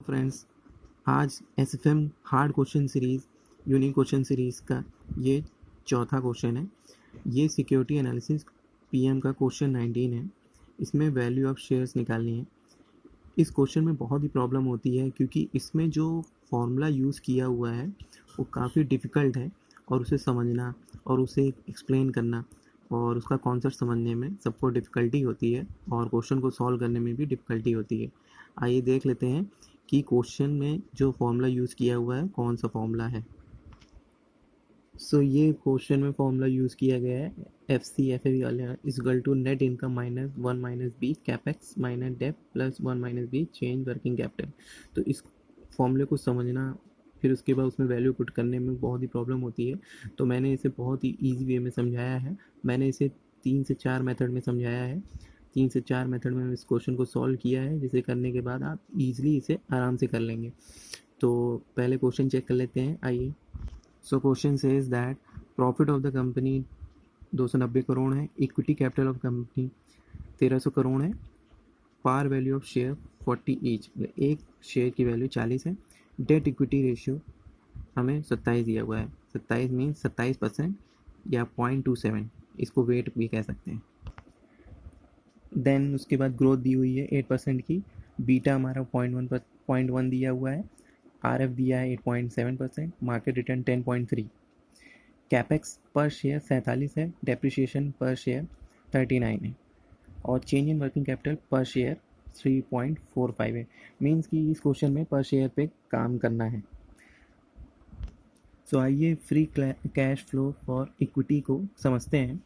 Friends, आज SFM hard question series unique question series का ये चौथा क्वेश्चन है। ये सिक्योरिटी एनालिसिस पीएम का क्वेश्चन 19 है। इसमें वैल्यू ऑफ शेयर्स निकालनी है। इस क्वेश्चन में बहुत ही प्रॉब्लम होती है क्योंकि इसमें जो फॉर्मूला यूज़ किया हुआ है वो काफ़ी डिफ़िकल्ट है और उसे समझना और उसे एक्सप्लेन करना और उसका कॉन्सेप्ट समझने में सबको डिफ़िकल्टी होती है और क्वेश्चन को सॉल्व करने में भी डिफ़िकल्टी होती है। आइए देख लेते हैं कि क्वेश्चन में जो फॉर्मूला यूज़ किया हुआ है कौन सा फॉर्मूला है। ये क्वेश्चन में फॉर्मूला यूज़ किया गया है एफ सी एफ ए वाले is equal to net income minus one minus B capex minus dep plus one minus B change working capital. तो इस फॉर्मूले को समझना फिर उसके बाद उसमें वैल्यू पुट करने में बहुत ही प्रॉब्लम होती है। तो मैंने इसे बहुत ही ईजी वे में समझाया है। मैंने इसे 3 से 4 मेथड में समझाया है। 3 से 4 मेथड में इस क्वेश्चन को सॉल्व किया है, जिसे करने के बाद आप ईजिली इसे आराम से कर लेंगे। तो पहले क्वेश्चन चेक कर लेते हैं, आइए। So question says that profit of the company 290 crore है, equity capital of company 1300 crore है, par value of share 40 each, एक शेयर की वैल्यू 40 है। डेट इक्विटी रेशियो हमें 27 दिया हुआ है। 27 मीन्स 27% या 0.27, इसको वेट भी कह सकते हैं। देन उसके बाद ग्रोथ दी हुई है 8% की। बीटा हमारा 0.1 दिया हुआ है। आर एफ दिया है 8.7%। Market return 10.3। कैपेक्स पर शेयर 47 है। डेप्रिसिएशन पर शेयर 39 है और चेंज इन वर्किंग कैपिटल पर शेयर 3.45 है। मीन्स कि इस क्वेश्चन में पर शेयर पे काम करना है। आइए free cash flow for equity को समझते हैं।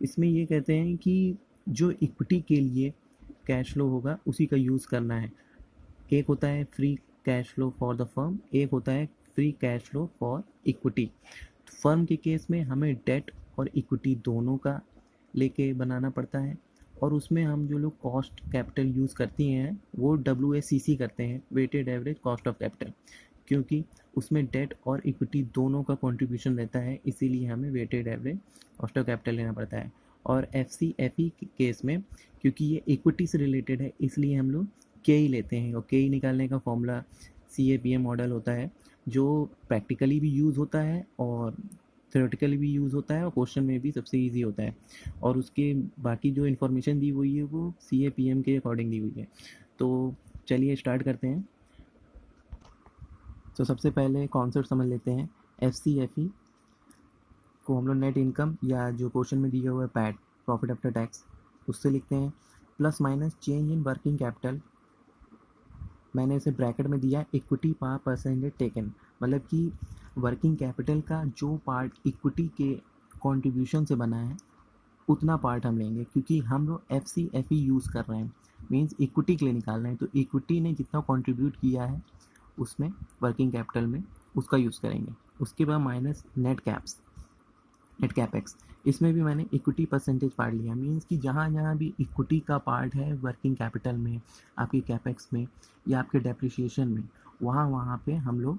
इसमें ये कहते हैं कि जो इक्विटी के लिए कैश फ्लो होगा उसी का यूज़ करना है। एक होता है free cash flow for the firm, एक होता है free cash flow for equity. Firm के केस में हमें डेट और इक्विटी दोनों का लेके बनाना पड़ता है और उसमें हम जो लोग कॉस्ट कैपिटल यूज़ करती हैं वो WACC करते हैं, weighted average cost of capital, क्योंकि उसमें डेट और इक्विटी दोनों का कंट्रीब्यूशन रहता है, इसीलिए हमें weighted average cost of capital लेना पड़ता है। और FCFE के केस में क्योंकि ये इक्विटी से रिलेटेड है इसलिए हम लोग KE लेते हैं और KE निकालने का फॉर्मूला CAPM मॉडल होता है, जो प्रैक्टिकली भी यूज़ होता है और थ्योरेटिकली भी यूज़ होता है और क्वेश्चन में भी सबसे इजी होता है। और उसके बाकी जो इन्फॉर्मेशन दी हुई है वो CAPM के अकॉर्डिंग दी हुई है। तो चलिए स्टार्ट करते हैं। तो सबसे पहले कॉन्सेप्ट समझ लेते हैं। FCFE को हम लोग नेट इनकम या जो क्वेश्चन में दिया हुआ है पैट, प्रॉफिट आफ्टर टैक्स, उससे लिखते हैं, plus minus change in working capital, मैंने इसे ब्रैकेट में दिया इक्विटी पर परसेंटेज टेकन, मतलब कि वर्किंग कैपिटल का जो पार्ट इक्विटी के कंट्रीब्यूशन से बना है उतना पार्ट हम लेंगे, क्योंकि हम लोग FCFE यूज़ कर रहे हैं, मीन्स इक्विटी के लिए निकालना है। तो इक्विटी ने जितना कंट्रीब्यूट किया है उसमें वर्किंग कैपिटल में उसका यूज़ करेंगे। उसके बाद माइनस नेट कैपेक्स, इसमें भी मैंने इक्विटी परसेंटेज पार्ट लिया, मीन्स कि जहाँ जहाँ भी इक्विटी का पार्ट है वर्किंग कैपिटल में, आपकी कैपेक्स में या आपके डेप्रिसिएशन में, वहाँ वहाँ पे हम लोग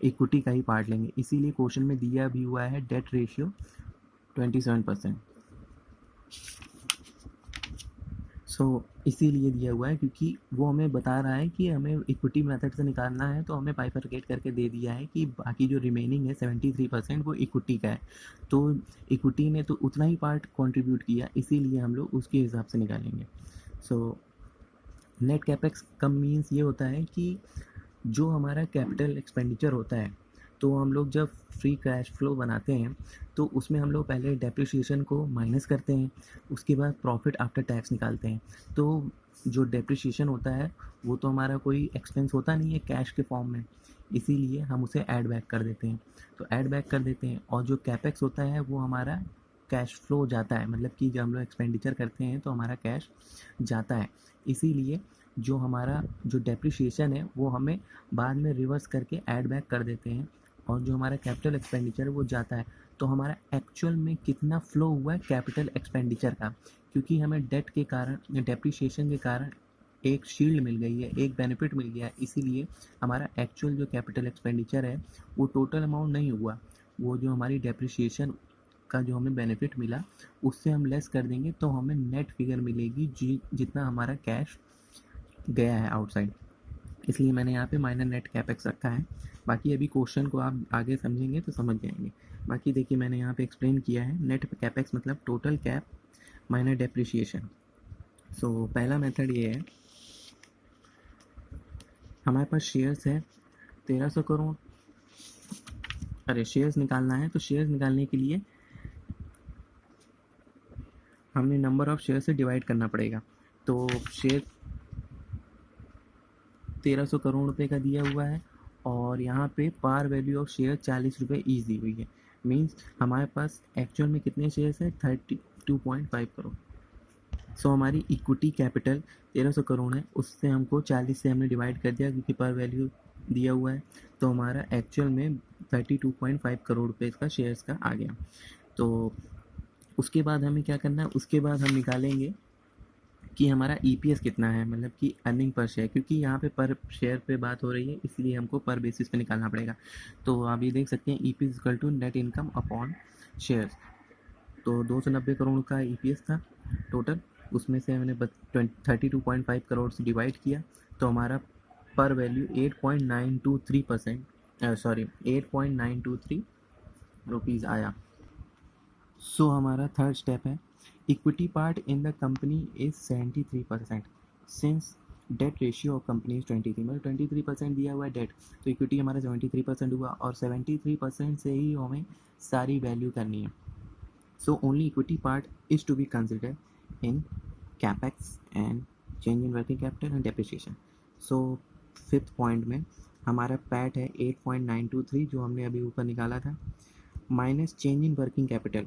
इक्विटी का ही पार्ट लेंगे। इसीलिए क्वेश्चन में दिया भी हुआ है डेट रेशियो 27%। इसीलिए दिया हुआ है क्योंकि वो हमें बता रहा है कि हमें इक्विटी मेथड से निकालना है, तो हमें बाइफरकेट करके दे दिया है कि बाकी जो रिमेनिंग है 73% वो इक्विटी का है। तो इक्विटी ने तो उतना ही पार्ट कंट्रीब्यूट किया, इसीलिए हम लोग उसके हिसाब से निकालेंगे। नेट कैपेक्स कम मीन्स ये होता है कि जो हमारा कैपिटल एक्सपेंडिचर होता है, तो हम लोग जब फ्री कैश फ्लो बनाते हैं तो उसमें हम लोग पहले डेप्रिसिएशन को माइनस करते हैं, उसके बाद प्रॉफिट आफ्टर टैक्स निकालते हैं। तो जो डेप्रिसिएशन होता है वो तो हमारा कोई एक्सपेंस होता नहीं है कैश के फॉर्म में, इसीलिए हम उसे ऐड बैक कर देते हैं। तो ऐड बैक कर देते हैं और जो कैपेक्स होता है वो हमारा कैश फ्लो जाता है, मतलब कि जब हम लोग एक्सपेंडिचर करते हैं तो हमारा कैश जाता है। इसीलिए जो हमारा जो डेप्रिसिएशन है वो हमें बाद में रिवर्स करके ऐड बैक कर देते हैं और जो हमारा कैपिटल एक्सपेंडिचर है वो जाता है। तो हमारा एक्चुअल में कितना फ्लो हुआ है कैपिटल एक्सपेंडिचर का, क्योंकि हमें डेट के कारण, डेप्रिसिएशन के कारण एक शील्ड मिल गई है, एक बेनिफिट मिल गया है, इसीलिए हमारा एक्चुअल जो कैपिटल एक्सपेंडिचर है वो टोटल अमाउंट नहीं हुआ, वो जो हमारी डेप्रिसिएशन का जो हमें बेनिफिट मिला उससे हम लेस कर देंगे तो हमें नेट फिगर मिलेगी जितना हमारा कैश गया है आउटसाइड। इसलिए मैंने यहाँ पे माइनस नेट कैपेक्स रखा है। बाकी अभी क्वेश्चन को आप आगे समझेंगे तो समझ जाएंगे। बाकी देखिए मैंने यहाँ पे एक्सप्लेन किया है, नेट कैपेक्स मतलब टोटल कैप माइनस डेप्रिसिएशन। सो पहला मेथड ये है, हमारे पास शेयर्स है 1300 करोड़। अरे शेयर्स निकालना है, तो शेयर्स निकालने के लिए हमने नंबर ऑफ शेयर से डिवाइड करना पड़ेगा। तो शेयर 1300 करोड़ रुपए का दिया हुआ है और यहाँ पे पार वैल्यू ऑफ शेयर 40 रुपये ईच दी हुई है। मीन्स हमारे पास एक्चुअल में कितने शेयर्स हैं, 32.5 करोड़। सो हमारी इक्विटी कैपिटल 1300 करोड़ है, उससे हमको 40 से हमने डिवाइड कर दिया क्योंकि पर वैल्यू दिया हुआ है। तो हमारा एक्चुअल में 32.5 करोड़ रुपये का शेयर्स का आ गया। तो उसके बाद हमें क्या करना है, उसके बाद हम निकालेंगे कि हमारा ईपीएस कितना है, मतलब कि अर्निंग पर शेयर, क्योंकि यहाँ पे पर शेयर पे बात हो रही है इसलिए हमको पर बेसिस पे निकालना पड़ेगा। तो आप ये देख सकते हैं EPS equal to net income upon share. तो 290 करोड़ का ईपीएस था टोटल, उसमें से मैंने 32.5 करोड़ से डिवाइड किया, तो हमारा पर वैल्यू 8.923 रुपीज़ आया। सो हमारा थर्ड स्टेप है, equity part in the company is 73%, since debt ratio of company is 23, मतलब 23% दिया हुआ है डेट, तो इक्विटी हमारा 73% हुआ और 73% से ही हमें सारी वैल्यू करनी है। So only equity part is to be considered in capex and change in working capital and depreciation. So fifth point में हमारा पैट है 8.923 जो हमने अभी ऊपर निकाला था, minus change in working capital.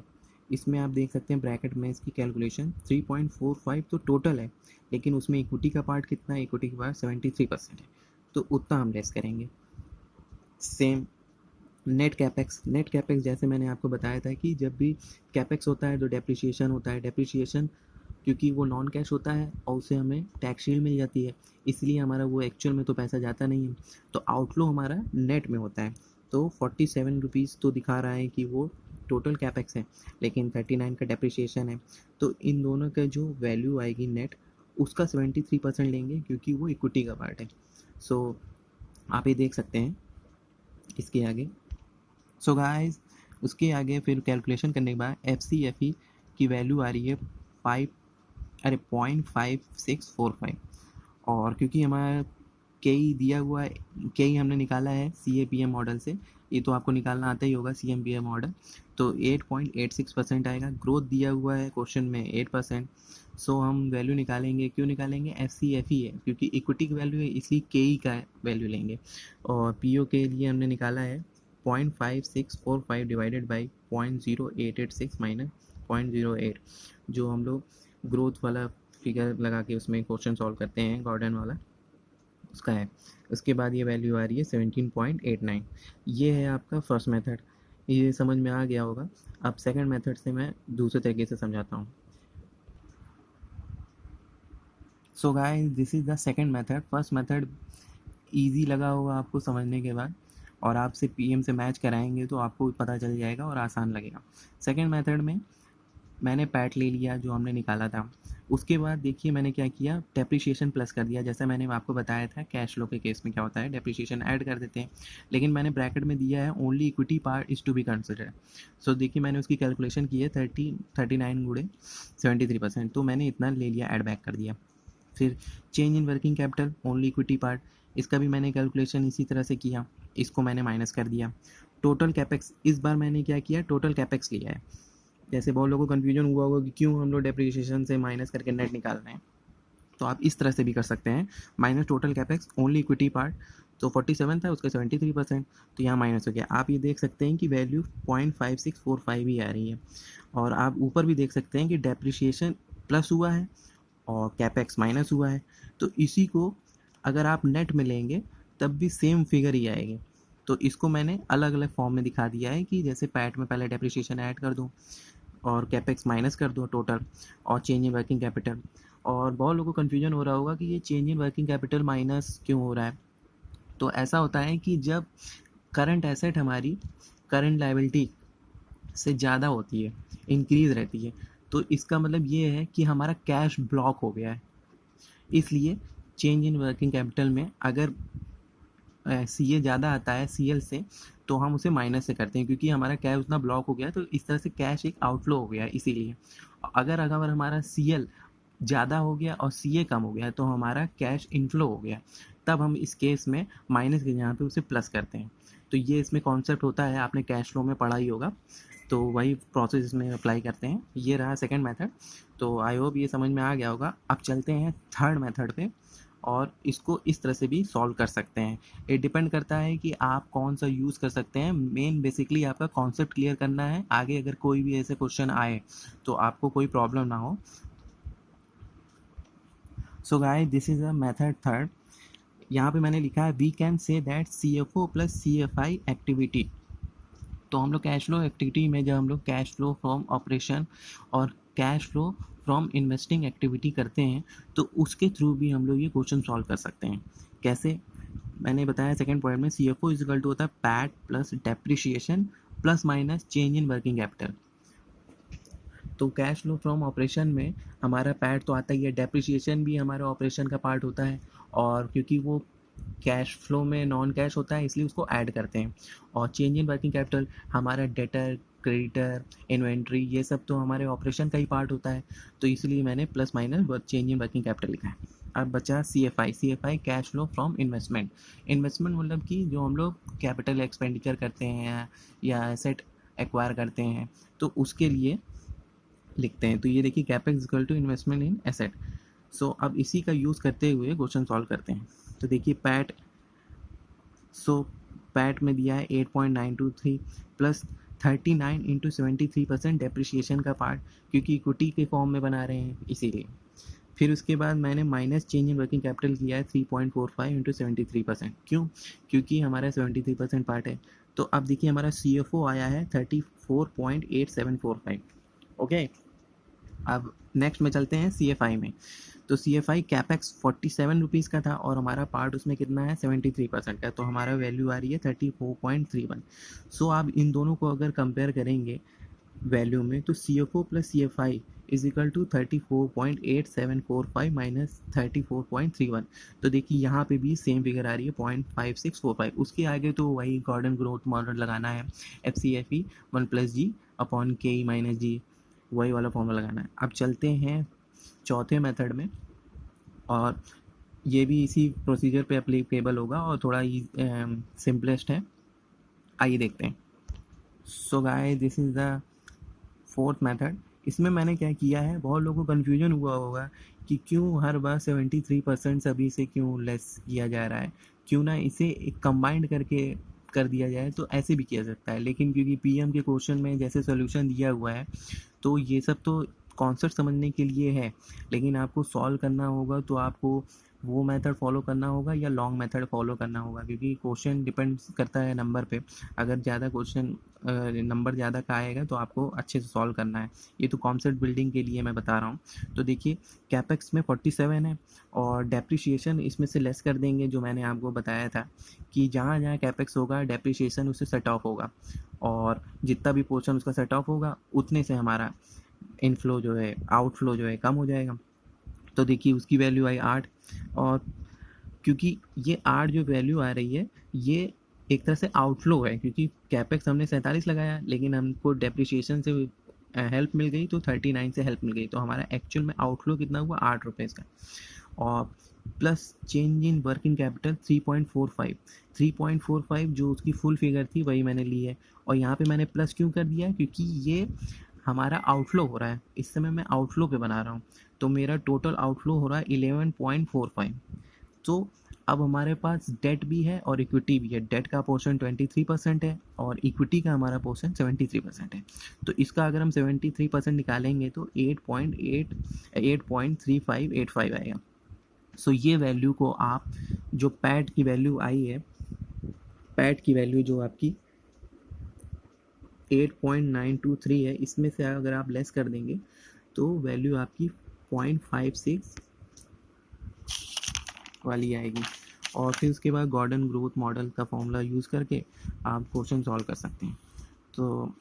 इसमें आप देख सकते हैं ब्रैकेट में इसकी कैलकुलेशन 3.45 तो टोटल है, लेकिन उसमें इक्विटी का पार्ट कितना है, इक्विटी का पार्ट 73% है, तो उतना हम लेस करेंगे। Same net capex, net capex जैसे मैंने आपको बताया था कि जब भी कैपेक्स होता है तो डेप्रिसिएशन होता है। डेप्रिसिएशन क्योंकि वो नॉन कैश होता है और उसे हमें टैक्स शील्ड मिल जाती है, इसलिए हमारा वो एक्चुअल में तो पैसा जाता नहीं है, तो आउटफ्लो हमारा नेट में होता है। तो 47 रुपीज़ तो दिखा रहा है कि वो टोटल कैपेक्स है, लेकिन 39 का डेप्रिसिएशन है, तो इन दोनों का जो वैल्यू आएगी नेट, उसका 73% लेंगे क्योंकि वो इक्विटी का पार्ट है। सो आप ये देख सकते हैं इसके आगे। सो गाइस उसके आगे फिर कैलकुलेशन करने के बाद FCFE की वैल्यू आ रही है 0.5645, और क्योंकि हमारा केई दिया हुआ है, केई हमने निकाला है CAPM मॉडल से, ये तो आपको निकालना आता ही होगा CMPM मॉडल, तो 8.86% आएगा। ग्रोथ दिया हुआ है क्वेश्चन में 8%। सो हम वैल्यू निकालेंगे, क्यों निकालेंगे, FCFE है क्योंकि इक्विटी की वैल्यू है, इसलिए केई का वैल्यू लेंगे। और PO के लिए हमने निकाला है 0.5645 डिवाइडेड बाई 0.0886 माइनस 0.08, जो हम लोग ग्रोथ वाला फिगर लगा के उसमें क्वेश्चन सॉल्व करते हैं गॉर्डन वाला, उसका है। उसके बाद ये वैल्यू आ रही है 17.89। ये है आपका फर्स्ट मेथड, ये समझ में आ गया होगा। अब सेकंड मेथड से मैं दूसरे तरीके से समझाता हूँ। सो guys this is the second method. First method easy लगा होगा आपको समझने के बाद, और आपसे PM से मैच कराएंगे तो आपको पता चल जाएगा और आसान लगेगा। सेकंड मेथड में मैंने पैट ले लिया जो हमने निकाला था, उसके बाद देखिए मैंने क्या किया, डेप्रिसिएशन प्लस कर दिया। जैसा मैंने आपको बताया था कैश फ्लो के केस में क्या होता है, डेप्रिसिएशन ऐड कर देते हैं, लेकिन मैंने ब्रैकेट में दिया है only equity part is to be considered. So देखिए मैंने उसकी कैलकुलेशन की है 39 गुणे 73%, तो मैंने इतना ले लिया, ऐड बैक कर दिया। फिर change in working capital only equity part, इसका भी मैंने कैलकुलेशन इसी तरह से किया, इसको मैंने माइनस कर दिया। टोटल कैपेक्स, इस बार मैंने क्या किया, टोटल कैपेक्स लिया है। जैसे बहुत लोगों को कन्फ्यूजन हुआ होगा कि क्यों हम लोग डेप्रिसिएशन से माइनस करके नेट निकाल रहे हैं, तो आप इस तरह से भी कर सकते हैं, minus total capex only equity part, तो 47 था उसका 73%, तो यहाँ माइनस हो गया। आप ये देख सकते हैं कि वैल्यू 0.5645 ही आ रही है, और आप ऊपर भी देख सकते हैं कि डेप्रिसिएशन प्लस हुआ है और कैपेक्स माइनस हुआ है, तो इसी को अगर आप नेट में लेंगे तब भी सेम फिगर ही आएगी। तो इसको मैंने अलग अलग फॉर्म में दिखा दिया है कि जैसे पैट में पहले डेप्रिसिएशन ऐड कर दूँ और कैपेक्स माइनस कर दो टोटल, और चेंज इन वर्किंग कैपिटल। और बहुत लोगों को कन्फ्यूजन हो रहा होगा कि ये change in working capital minus क्यों हो रहा है। तो ऐसा होता है कि जब करंट एसेट हमारी करंट लायबिलिटी से ज़्यादा होती है, इंक्रीज रहती है, तो इसका मतलब ये है कि हमारा कैश ब्लॉक हो गया है, इसलिए चेंज इन वर्किंग कैपिटल में अगर सी ए ज़्यादा आता है सी एल से तो हम उसे माइनस से करते हैं, क्योंकि हमारा कैश उतना ब्लॉक हो गया, तो इस तरह से कैश एक आउटफ्लो हो गया इसीलिए। अगर अगर हमारा सी एल ज़्यादा हो गया और सी ए कम हो गया तो हमारा कैश इनफ्लो हो गया, तब हम इस केस में माइनस के जहाँ पे उसे प्लस करते हैं। तो ये इसमें कॉन्सेप्ट होता है, आपने कैश फ्लो में पढ़ा ही होगा, तो वही प्रोसेस इसमें अप्लाई करते हैं। ये रहा सेकंड मेथड। तो आई होप ये समझ में आ गया होगा। अब चलते हैं थर्ड मेथड पे, और इसको इस तरह से भी सॉल्व कर सकते हैं। ये डिपेंड करता है कि आप कौन सा यूज़ कर सकते हैं। मेन बेसिकली आपका कॉन्सेप्ट क्लियर करना है, आगे अगर कोई भी ऐसे क्वेश्चन आए तो आपको कोई प्रॉब्लम ना हो। So guys, this is a method third. यहाँ पे मैंने लिखा है we can say that C F O plus C F I activity. तो हम लोग कैश फ्लो एक्टिविटी में जब हम लोग कैश फ्लो फ्रॉम ऑपरेशन और cash flow from investing activity करते हैं तो उसके थ्रू भी हम लोग ये क्वेश्चन सॉल्व कर सकते हैं। कैसे? मैंने बताया सेकंड पॉइंट में C F O is equal to होता है PAT plus depreciation plus minus change in working capital. तो कैश फ्लो फ्रॉम ऑपरेशन में हमारा पैट तो आता ही है, डेप्रिशिएशन भी हमारे ऑपरेशन का पार्ट होता है, और क्योंकि वो कैश फ्लो में नॉन कैश होता है इसलिए उसको ऐड करते हैं। और चेंज इन वर्किंग कैपिटल हमारा डेटर, क्रेडिटर, इन्वेंट्री, ये सब तो हमारे ऑपरेशन का ही पार्ट होता है, तो इसलिए मैंने plus minus change in working capital लिखा है। अब बचा C F I. C F I cash flow from investment. Investment मतलब कि जो हम लोग कैपिटल एक्सपेंडिचर करते हैं या एसेट एक्वायर करते हैं तो उसके लिए लिखते हैं। तो ये देखिए capex equal to investment in asset. So अब इसी का यूज़ करते हुए क्वेश्चन सॉल्व करते हैं। तो देखिए पैट, सो पैट में दिया है 8.923 प्लस 39 इंटू 73% डेप्रिशिएशन का पार्ट, क्योंकि इक्विटी के फॉर्म में बना रहे हैं इसीलिए। फिर उसके बाद मैंने minus change in working capital किया है 3.45 इंटू 73%। क्यों? क्योंकि हमारा 73% पार्ट है। तो अब देखिए हमारा सी एफ ओ आया है 34.8745। ओके, अब नेक्स्ट में चलते हैं सी एफ आई में। तो C F I capex 47 rupees का था और हमारा पार्ट उसमें कितना है 73% का, तो हमारा वैल्यू आ रही है 34.31। सो आप इन दोनों को अगर कंपेयर करेंगे वैल्यू में तो C F O plus C F I is equal to 34.8745 minus 34.31। तो देखिए यहाँ पे भी सेम फिगर आ रही है 0.5645। उसके आगे तो वही गॉर्डन ग्रोथ मॉडल लगाना है, F C F E 1 plus G upon K E minus जी, वही वाला फॉर्मूला लगाना है। अब चलते हैं चौथे मेथड में, और ये भी इसी प्रोसीजर पे अप्लीकेबल होगा और थोड़ा सिंपलेस्ट है। आइए देखते हैं। सो guys, this is the fourth method. इसमें मैंने क्या किया है, बहुत लोगों को कन्फ्यूजन हुआ होगा कि क्यों हर बार 73% सभी से क्यों लेस किया जा रहा है, क्यों ना इसे एक कंबाइंड करके कर दिया जाए। तो ऐसे भी किया सकता है, लेकिन क्योंकि पीएम के क्वेश्चन में जैसे सोल्यूशन दिया हुआ है तो ये सब तो कॉन्सेप्ट समझने के लिए है, लेकिन आपको सॉल्व करना होगा तो आपको वो मेथड फॉलो करना होगा या लॉन्ग मेथड फॉलो करना होगा, क्योंकि क्वेश्चन डिपेंड करता है नंबर पे। अगर ज़्यादा क्वेश्चन नंबर ज़्यादा का आएगा तो आपको अच्छे से सॉल्व करना है। ये तो कॉन्सेप्ट बिल्डिंग के लिए मैं बता रहा हूँ। तो देखिए कैपेक्स में 47 है और डेप्रिशिएशन इसमें से लेस कर देंगे, जो मैंने आपको बताया था कि जहाँ जहाँ कैपेक्स होगा डेप्रिशिएशन उससे सेट ऑफ होगा, और जितना भी पोर्शन उसका सेट ऑफ होगा उतने से हमारा इनफ्लो जो है, आउटफ्लो जो है कम हो जाएगा। तो देखिए उसकी वैल्यू आई 8, और क्योंकि ये 8 जो वैल्यू आ रही है ये एक तरह से आउटफ्लो है, क्योंकि कैपेक्स हमने 47 लगाया लेकिन हमको डेप्रिशिएशन से हेल्प मिल गई तो 39 से हेल्प मिल गई, तो हमारा एक्चुअल में आउटफ्लो कितना हुआ 8 रुपये का। और plus change in working capital 3.45 जो उसकी फुल फिगर थी वही मैंने ली है। और यहाँ पे मैंने प्लस क्यों कर दिया, क्योंकि ये हमारा आउटफ्लो हो रहा है, इस समय मैं आउटफ्लो पे बना रहा हूँ, तो मेरा टोटल आउटफ्लो हो रहा है 11.45। तो अब हमारे पास डेट भी है और इक्विटी भी है। डेट का पोर्शन 23% है और इक्विटी का हमारा पोर्शन 73% है। तो इसका अगर हम 73% निकालेंगे तो 8.3585 आएगा। सो ये वैल्यू को आप, जो पैट की वैल्यू आई है, पैट की वैल्यू जो आपकी 8.923 है, इसमें से अगर आप लेस कर देंगे तो वैल्यू आपकी 0.56 वाली आएगी। और फिर उसके बाद गॉर्डन ग्रोथ मॉडल का फॉर्मूला यूज़ करके आप क्वेश्चन सॉल्व कर सकते हैं। तो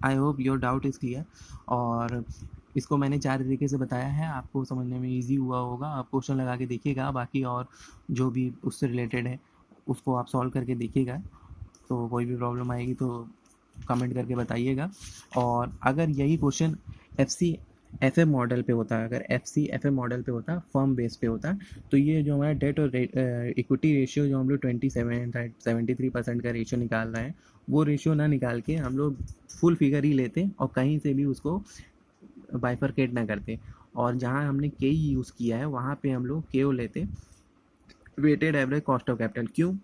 I hope your doubt is clear. और इसको मैंने 4 तरीके से बताया है, आपको समझने में ईज़ी हुआ होगा। आप क्वेश्चन लगा के देखिएगा, बाकी और जो भी उससे रिलेटेड है उसको आप सॉल्व करके देखिएगा। तो कोई भी प्रॉब्लम आएगी तो कमेंट करके बताइएगा। और अगर यही क्वेश्चन एफ मॉडल पे होता, अगर एफ मॉडल पे होता, फर्म बेस पे होता, तो ये जो हमारा डेट और इक्विटी रेशियो जो हम लोग 73% का रेशियो निकाल रहे हैं, वो रेशियो ना निकाल के हम लोग फुल फिगर ही लेते और कहीं से भी उसको बाइफरकेट ना करते। और जहाँ हमने के यूज़ किया है वहाँ पे हम लोग के लेते, weighted average cost of capital. क्यों?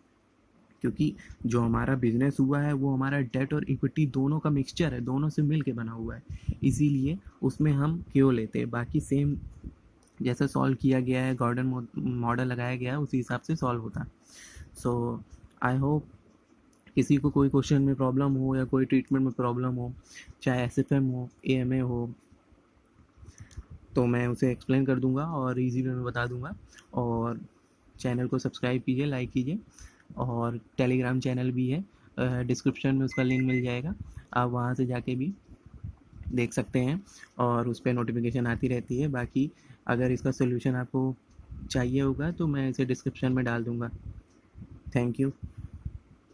क्योंकि जो हमारा बिजनेस हुआ है वो हमारा डेट और इक्विटी दोनों का मिक्सचर है, दोनों से मिल के बना हुआ है, इसीलिए उसमें हम क्यों लेते हैं। बाकी सेम जैसा सॉल्व किया गया है, गॉर्डन मॉडल लगाया गया है, उसी हिसाब से सॉल्व होता है। सो आई होप किसी को कोई क्वेश्चन में प्रॉब्लम हो या कोई ट्रीटमेंट में प्रॉब्लम हो, चाहे SFM हो, AMA हो, तो मैं उसे एक्सप्लेन कर दूंगा और इजी वे में बता दूंगा। और चैनल को सब्सक्राइब कीजिए, लाइक कीजिए, और टेलीग्राम चैनल भी है, डिस्क्रिप्शन में उसका लिंक मिल जाएगा, आप वहाँ से जाके भी देख सकते हैं और उस पर नोटिफिकेशन आती रहती है। बाकी अगर इसका सोल्यूशन आपको चाहिए होगा तो मैं इसे डिस्क्रिप्शन में डाल दूँगा। Thank you.